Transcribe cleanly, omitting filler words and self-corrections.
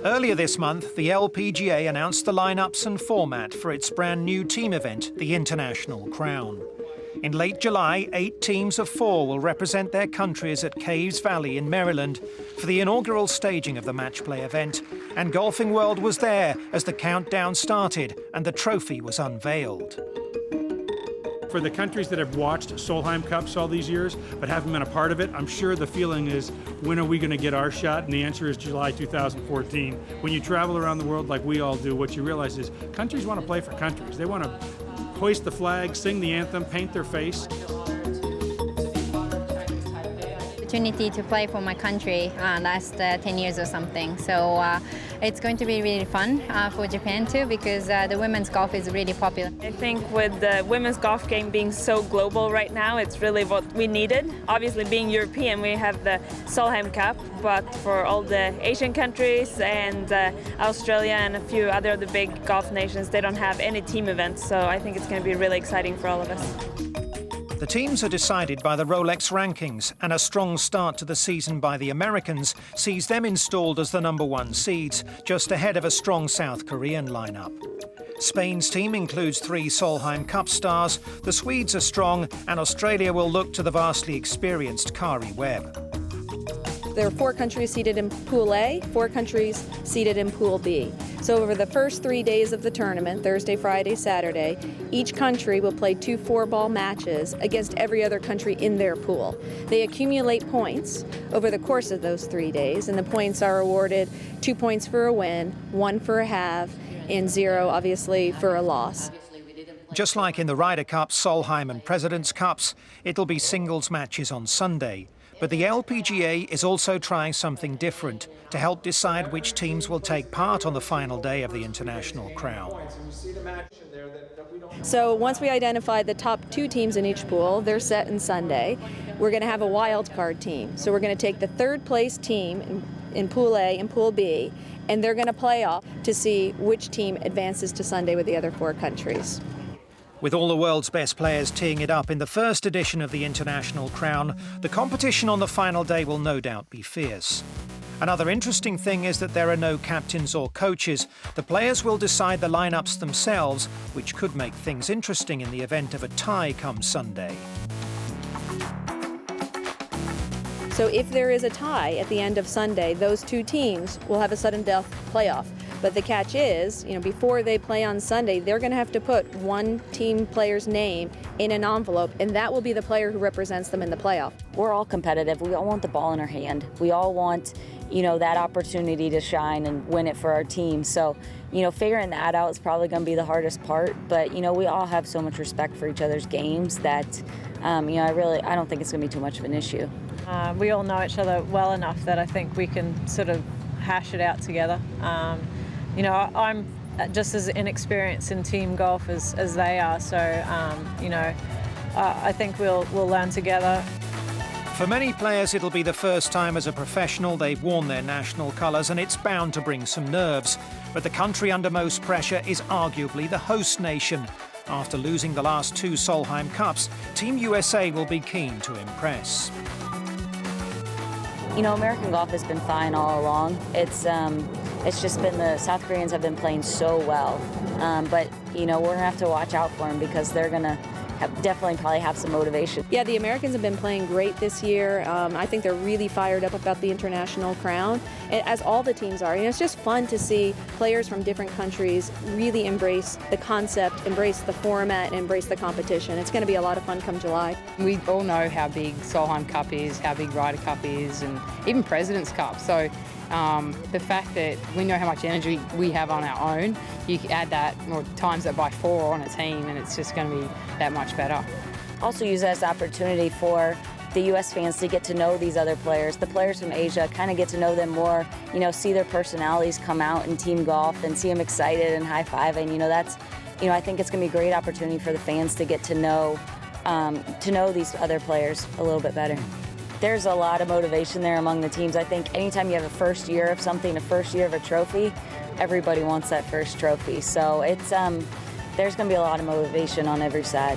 Earlier this month, the LPGA announced the lineups and format for its brand new team event, the International Crown. In late July, 8 teams of 4 will represent their countries at Caves Valley in Maryland for the inaugural staging of the match play event. And Golfing World was there as the countdown started and the trophy was unveiled. For the countries that have watched Solheim Cups all these years but haven't been a part of it, I'm sure the feeling is, when are we going to get our shot? And the answer is July 2014. When you travel around the world like we all do, what you realize is countries want to play for countries. They want to hoist the flag, sing the anthem, paint their face. Opportunity to play for my country last 10 years or something. So it's going to be really fun for Japan too, because the women's golf is really popular. I think with the women's golf game being so global right now, it's really what we needed. Obviously being European, we have the Solheim Cup, but for all the Asian countries and Australia and a few other of the big golf nations, they don't have any team events. So I think it's going to be really exciting for all of us. The teams are decided by the Rolex rankings, and a strong start to the season by the Americans sees them installed as the #1 seeds, just ahead of a strong South Korean lineup. Spain's team includes 3 Solheim Cup stars, the Swedes are strong, and Australia will look to the vastly experienced Kari Webb. There are 4 countries seeded in Pool A, 4 countries seeded in Pool B. So over the first 3 days of the tournament, Thursday, Friday, Saturday, each country will play 2 4-ball matches against every other country in their pool. They accumulate points over the course of those 3 days, and the points are awarded 2 points for a win, 1 for a halve, and 0, obviously, for a loss. Just like in the Ryder Cups, Solheim and President's Cups, it'll be singles matches on Sunday. But the LPGA is also trying something different to help decide which teams will take part on the final day of the International Crown. So once we identify the top 2 teams in each pool, they're set in Sunday. We're going to have a wild card team. So we're going to take the 3rd place team in Pool A and Pool B, and they're going to play off to see which team advances to Sunday with the other 4 countries. With all the world's best players teeing it up in the first edition of the International Crown, the competition on the final day will no doubt be fierce. Another interesting thing is that there are no captains or coaches. The players will decide the lineups themselves, which could make things interesting in the event of a tie come Sunday. So if there is a tie at the end of Sunday, those 2 teams will have a sudden death playoff. But the catch is, before they play on Sunday, they're going to have to put one team player's name in an envelope, and that will be the player who represents them in the playoff. We're all competitive. We all want the ball in our hand. We all want, that opportunity to shine and win it for our team. So, figuring that out is probably going to be the hardest part. But, we all have so much respect for each other's games that, I don't think it's going to be too much of an issue. We all know each other well enough that I think we can sort of hash it out together. I'm just as inexperienced in team golf as they are, so I think we'll learn together. For many players, it'll be the first time as a professional they've worn their national colours, and it's bound to bring some nerves. But the country under most pressure is arguably the host nation. After losing the last 2 Solheim Cups, Team USA will be keen to impress. American golf has been fine all along. It's just been the South Koreans have been playing so well. But, we're going to have to watch out for them because they're going to definitely probably have some motivation. Yeah, the Americans have been playing great this year. I think they're really fired up about the International Crown, as all the teams are. It's just fun to see players from different countries really embrace the concept, embrace the format, and embrace the competition. It's going to be a lot of fun come July. We all know how big Solheim Cup is, how big Ryder Cup is, and even President's Cup. So the fact that we know how much energy we have on our own, you can add that or times that by 4 on a team, and it's just going to be that much better. Also use it as an opportunity for the U.S. fans to get to know these other players, the players from Asia, kind of get to know them more, see their personalities come out in team golf and see them excited and high-fiving. That's, I think it's going to be a great opportunity for the fans to get to know these other players a little bit better. There's a lot of motivation there among the teams. I think anytime you have a first year of something, a first year of a trophy, everybody wants that first trophy. So it's there's going to be a lot of motivation on every side.